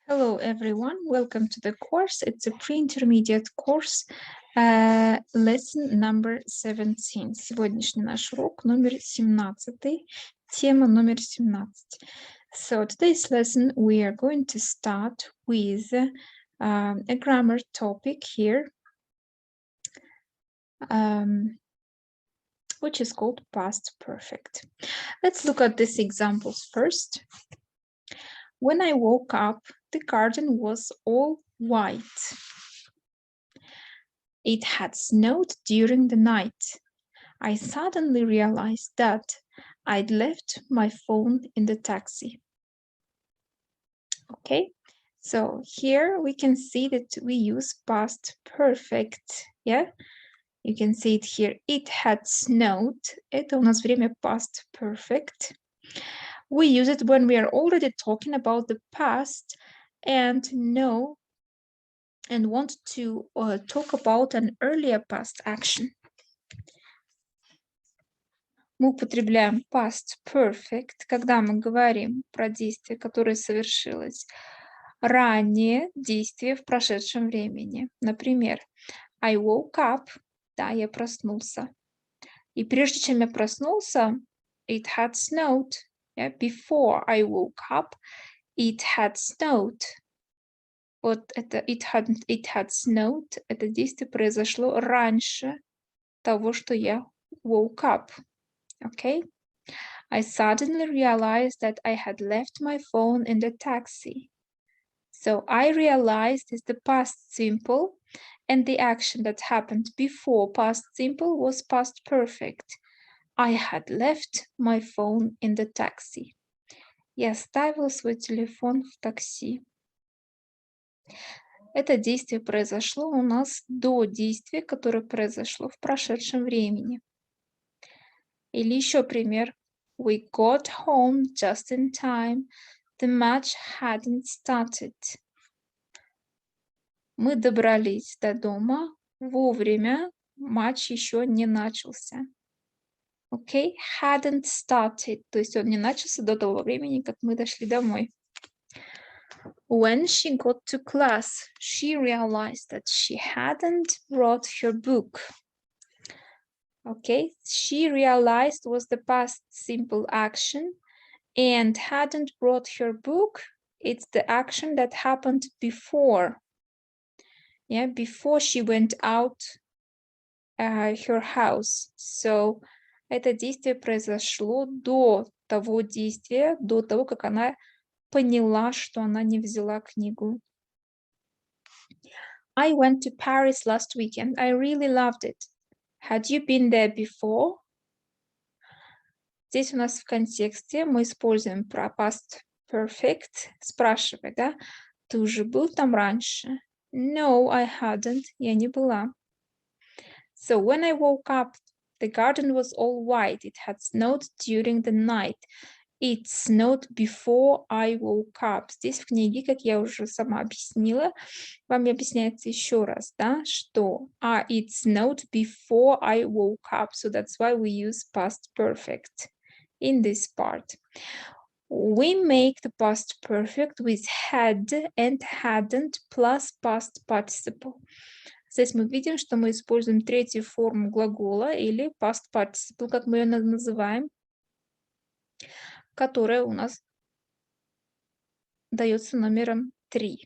Hello everyone, welcome to the course. It's a pre-intermediate course, lesson number 17. Сегодняшний наш урок номер 17, тема номер 17. So today's lesson we are going to start with a grammar topic here, which is called past perfect. Let's look at these examples first. When I woke up, the garden was all white. It had snowed during the night. I suddenly realized that I'd left my phone in the taxi. Okay, so here we can see that we use past perfect. Yeah, you can see it here. It had snowed. Это у нас время past perfect. We use it when we are already talking about the past and know and want to talk about an earlier past action. Мы употребляем past perfect, когда мы говорим про действие, которое совершилось ранее, действие в прошедшем времени. Например, I woke up, да, я проснулся. И прежде чем я проснулся, it had snowed. Yeah, before I woke up, it had snowed. Вот это it had snowed, это действие произошло раньше того, что я woke up. Okay? I suddenly realized that I had left my phone in the taxi. So I realized is the past simple, and the action that happened before past simple was past perfect. I had left my phone in the taxi. Я оставил свой телефон в такси. Это действие произошло у нас до действия, которое произошло в прошедшем времени. Или еще пример. We got home just in time. The match hadn't started. Мы добрались до дома вовремя. Матч еще не начался. Okay? Hadn't started. То есть он не начался до того времени, как мы дошли домой. When she got to class, she realized that she hadn't brought her book. Okay, she realized was the past simple action, and hadn't brought her book, it's the action that happened before. Yeah, before she went out her house. So это действие произошло до того действия, до того, как она поняла, что она не взяла книгу. I went to Paris last weekend. I really loved it. Had you been there before? Здесь у нас в контексте мы используем про past perfect, спрашивать, да? Ты уже был там раньше? No, I hadn't. Я не была. So when I woke up, the garden was all white. It had snowed during the night. It snowed before I woke up. Здесь в книге, как я уже сама объяснила, вам объясняется еще раз, да, что it snowed before I woke up. So that's why we use past perfect in this part. We make the past perfect with had and hadn't plus past participle. Здесь мы видим, что мы используем третью форму глагола или past participle, как мы ее называем, которая у нас дается номером 3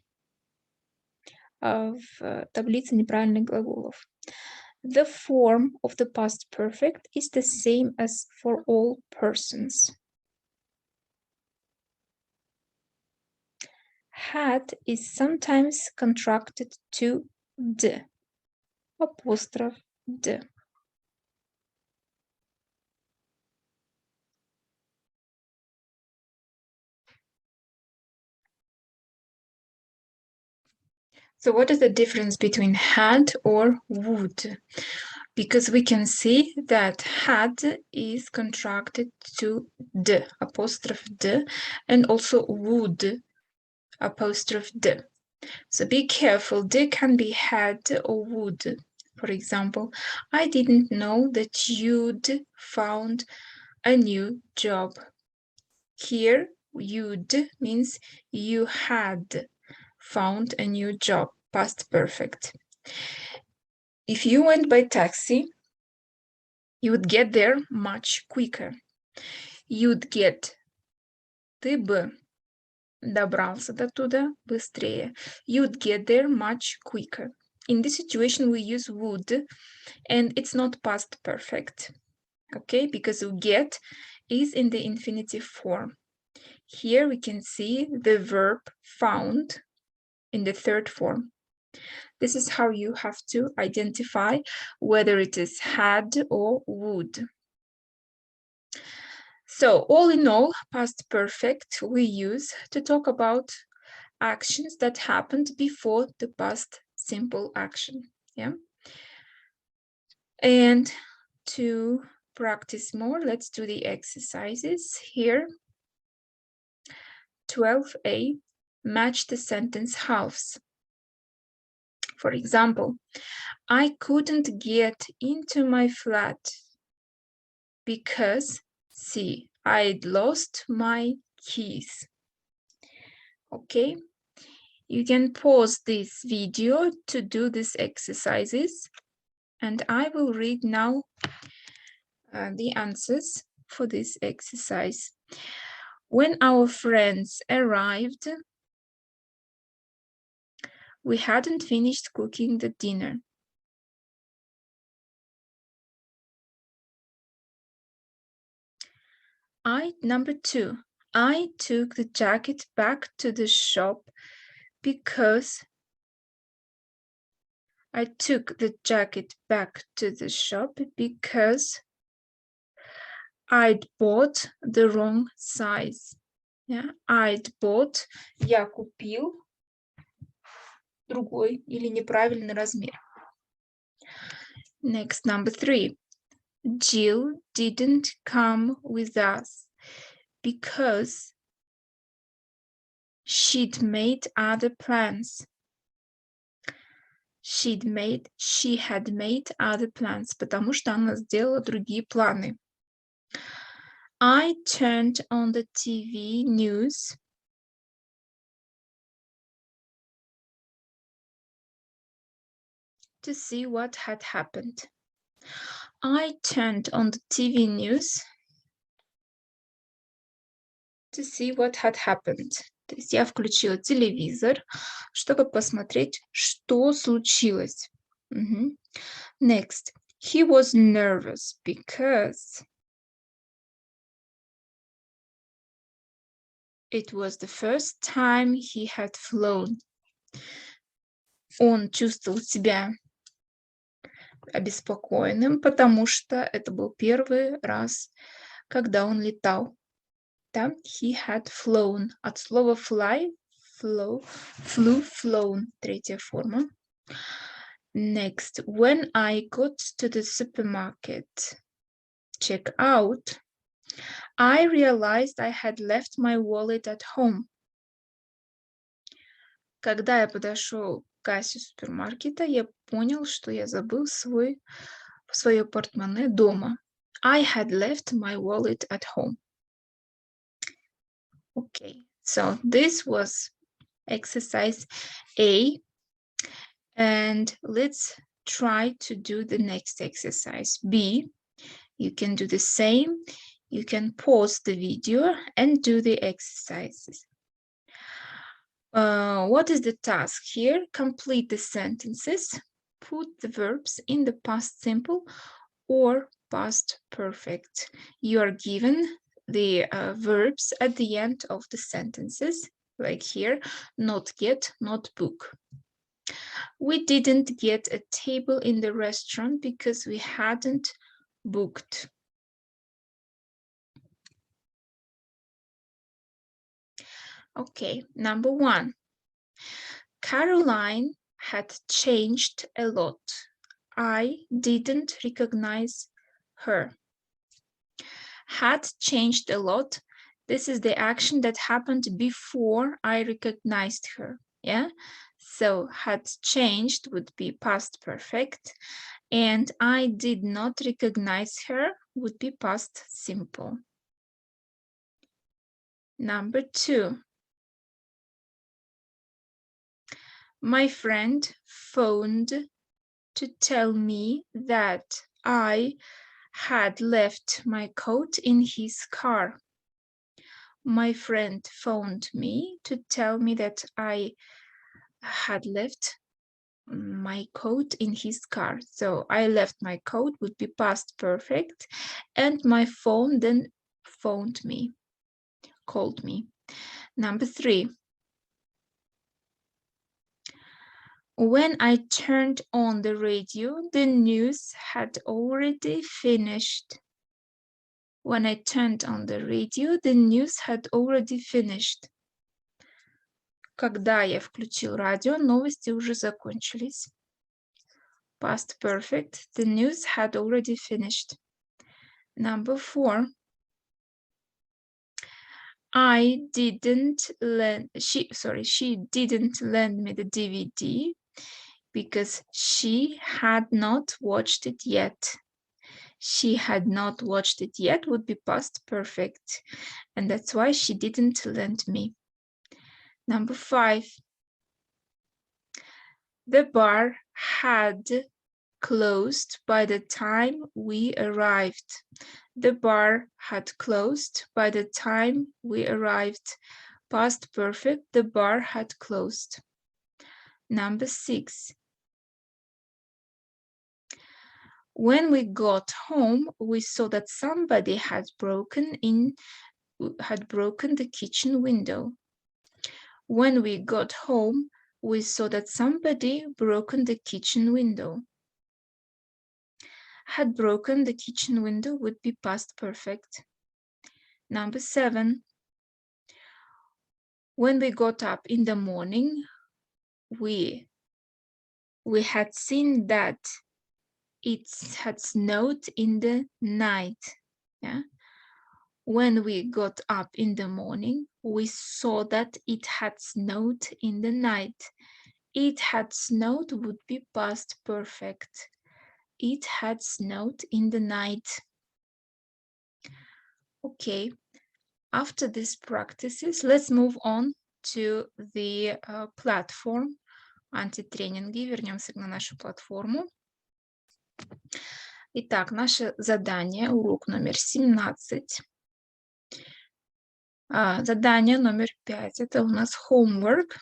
в таблице неправильных глаголов. The form of the past perfect is the same as for all persons. Had is sometimes contracted to d, apostrophe d. So what is the difference between had or would? Because we can see that had is contracted to d, apostrophe d, and also would, apostrophe d. So be careful, d can be had or would. For example, I didn't know that you'd found a new job. Here, you'd means you had. found a new job, past perfect. If you went by taxi, you would get there much quicker. You'd get. Ты бы добрался до туда быстрее. You'd get there much quicker. In this situation, we use would, and it's not past perfect, okay? Because get is in the infinitive form. Here we can see the verb found in the third form. This is how you have to identify whether it is had or would. So all in all, past perfect we use to talk about actions that happened before the past simple action. Yeah. And to practice more, let's do the exercises here. 12a, match the sentence halves. For example, I couldn't get into my flat because, see, I'd lost my keys. Okay, you can pause this video to do these exercises, and I will read now the answers for this exercise. When our friends arrived, we hadn't finished cooking the dinner. Number 2, I took the jacket back to the shop because I'd bought the wrong size. Yeah, я купил другой или неправильный размер. Next, number 3. Jill didn't come with us because she'd made other plans. She had made other plans, потому что она сделала другие планы. I turned on the TV news to see what had happened. I turned on the TV news to see what had happened. То есть я включила телевизор, чтобы посмотреть, что случилось. Next. He was nervous because it was the first time he had flown. Он чувствовал себя обеспокоенным, потому что это был первый раз, когда он летал. Да? He had flown. От слова fly, flew, flown. Третья форма. Next. When I got to the supermarket, check out, I realized I had left my wallet at home. Когда я подошел к кассе супермаркета, я понял, что я забыл свое портмоне дома. I had left my wallet at home. Okay, so this was exercise A. And let's try to do the next exercise, B. You can do the same. You can pause the video and do the exercises. What is the task here? Complete the sentences. Put the verbs in the past simple or past perfect. You are given the verbs at the end of the sentences, like here, not get, not book. We didn't get a table in the restaurant because we hadn't booked. Okay, number 1. Caroline had changed a lot. I didn't recognize her. Had changed a lot. This is the action that happened before I recognized her. Yeah, so had changed would be past perfect, and I did not recognize her would be past simple. Number 2. My friend phoned to tell me that I had left my coat in his car. My friend phoned me to tell me that I had left my coat in his car. So I left my coat would be past perfect, and my phone then phoned me, called me. Number 3. When I turned on the radio, the news had already finished. When I turned on the radio, the news had already finished. Когда я включил радио, новости уже закончились. Past perfect, the news had already finished. Number 4. She didn't lend me the DVD because she had not watched it yet. She had not watched it yet would be past perfect, and that's why she didn't lend me. Number 5. The bar had closed by the time we arrived. The bar had closed by the time we arrived. Past perfect, the bar had closed. Number 6. When we got home, we saw that somebody had broken the kitchen window. When we got home, we saw that somebody broken the kitchen window. Had broken the kitchen window would be past perfect. Number 7. When we got up in the morning, we had seen that it had snowed in the night. Yeah. When we got up in the morning, we saw that it had snowed in the night. It had snowed would be past perfect. It had snowed in the night. Okay, after these practices, let's move on to the platform антитренинги. Вернемся на нашу платформу. Итак, наше задание, урок номер 17. Задание номер 5, это у нас homework.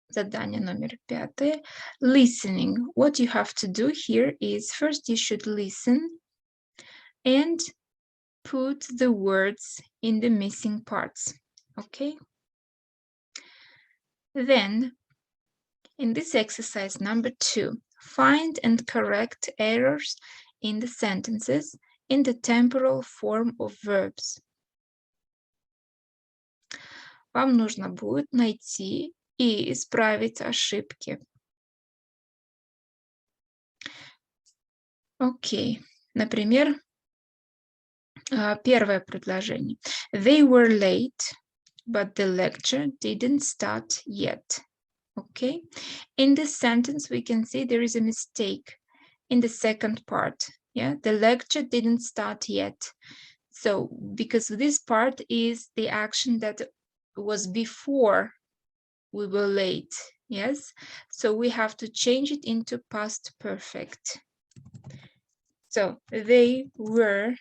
Задание номер 5. Listening. What you have to do here is first you should listen and put the words in the missing parts. Okay? Then, in this exercise number 2, find and correct errors in the sentences in the temporal form of verbs. Вам нужно будет найти и исправить ошибки. Окей. Например, первое предложение. They were late, but the lecture didn't start yet. Okay. In this sentence, we can see there is a mistake in the second part. Yeah, the lecture didn't start yet. So, because this part is the action that was before we were late. Yes. So we have to change it into past perfect. So they were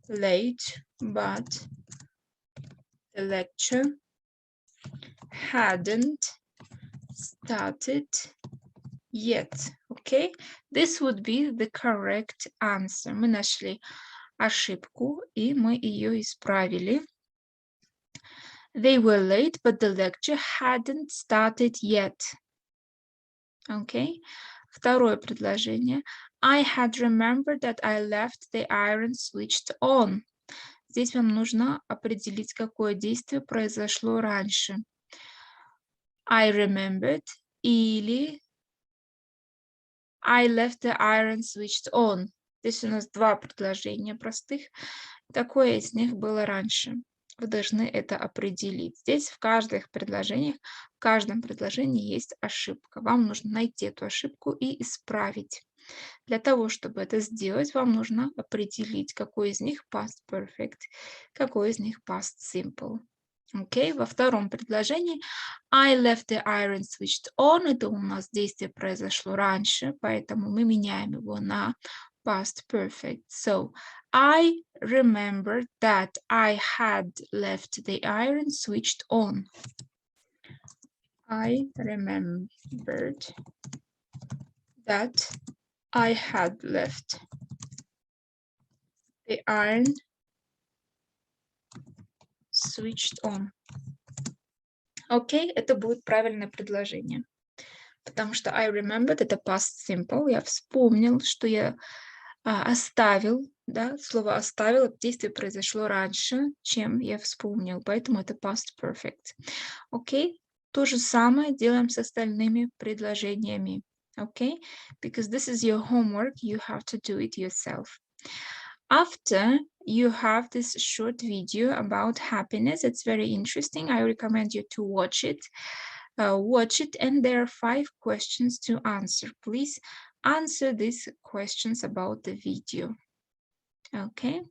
late, but the lecture hadn't started yet. Okay, this would be the correct answer. Мы нашли ошибку и мы ее исправили. They were late, but the lecture hadn't started yet. Okay, второе предложение. I had remembered that I left the iron switched on. Здесь вам нужно определить, какое действие произошло раньше. I remembered или I left the iron switched on. Здесь у нас два предложения простых. Какое из них было раньше? Вы должны это определить. Здесь в каждом предложении есть ошибка. Вам нужно найти эту ошибку и исправить. Для того, чтобы это сделать, вам нужно определить, какой из них past perfect, какой из них past simple. Окей, во втором предложении I left the iron switched on. Это у нас действие произошло раньше, поэтому мы меняем его на past perfect. So, I remembered that I had left the iron switched on. I remembered that I had left the iron switched on. Окей, это будет правильное предложение. Потому что I remembered — это past simple. Я вспомнил, что я оставил, да, слово оставил, это действие произошло раньше, чем я вспомнил, поэтому это past perfect. Окей, то же самое делаем с остальными предложениями. Окей, because this is your homework, you have to do it yourself. After you have this short video about happiness, it's very interesting. I recommend you to watch it. And there are 5 questions to answer. Please answer these questions about the video. Okay.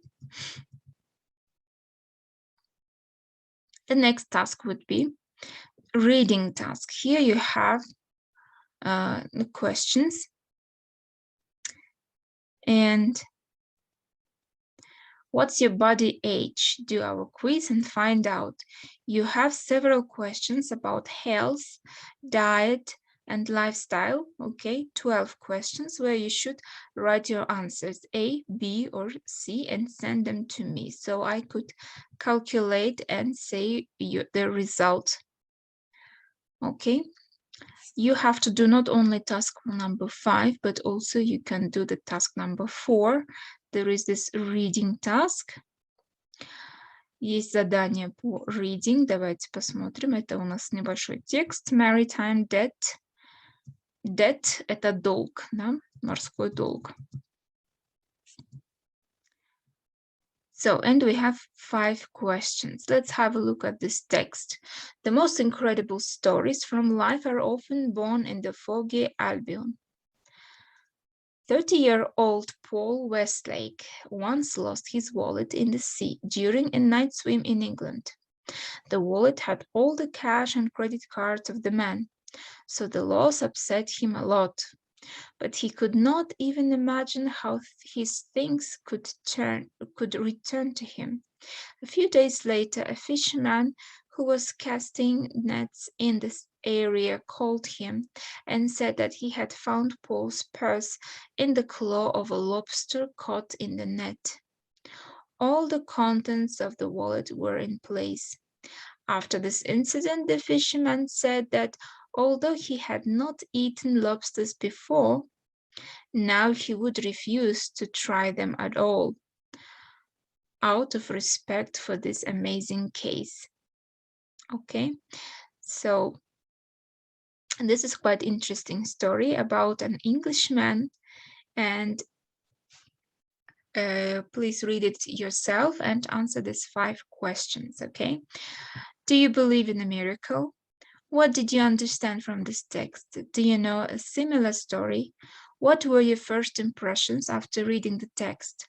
The next task would be reading task. Here you have the questions. And what's your body age? Do our quiz and find out. You have several questions about health, diet, and lifestyle. Okay, 12 questions where you should write your answers A, B, or C and send them to me so I could calculate and say the result. Okay, you have to do not only task number 5, but also you can do the task number 4. There is this reading task. Есть задание по reading. Давайте посмотрим. Это у нас небольшой текст. Maritime debt. Debt — это долг, да? Морской долг. So, and we have 5 questions. Let's have a look at this text. The most incredible stories from life are often born in the foggy Albion. 30-year-old Paul Westlake once lost his wallet in the sea during a night swim in England. The wallet had all the cash and credit cards of the man, so the loss upset him a lot. But he could not even imagine how his things could return to him. A few days later, a fisherman who was casting nets in this area called him and said that he had found Paul's purse in the claw of a lobster caught in the net. All the contents of the wallet were in place. After this incident, the fisherman said that although he had not eaten lobsters before, now he would refuse to try them at all, out of respect for this amazing case. Okay, so this is quite interesting story about an Englishman, and please read it yourself and answer these 5 questions. Okay, do you believe in a miracle? What did you understand from this text? Do you know a similar story? What were your first impressions after reading the text?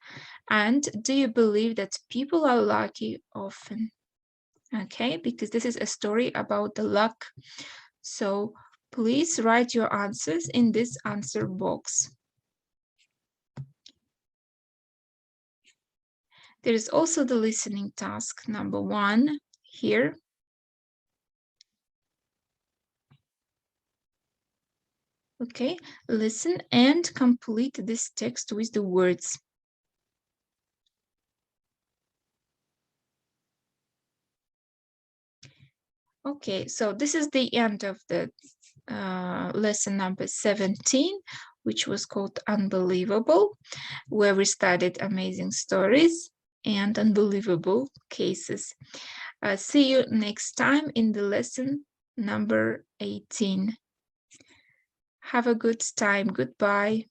And do you believe that people are lucky often? Okay, because this is a story about the luck. So please write your answers in this answer box. There is also the listening task number 1 here. Okay, listen and complete this text with the words. Okay, so this is the end of the lesson number 17, which was called Unbelievable, where we studied amazing stories and unbelievable cases. See you next time in the lesson number 18. Have a good time. Goodbye.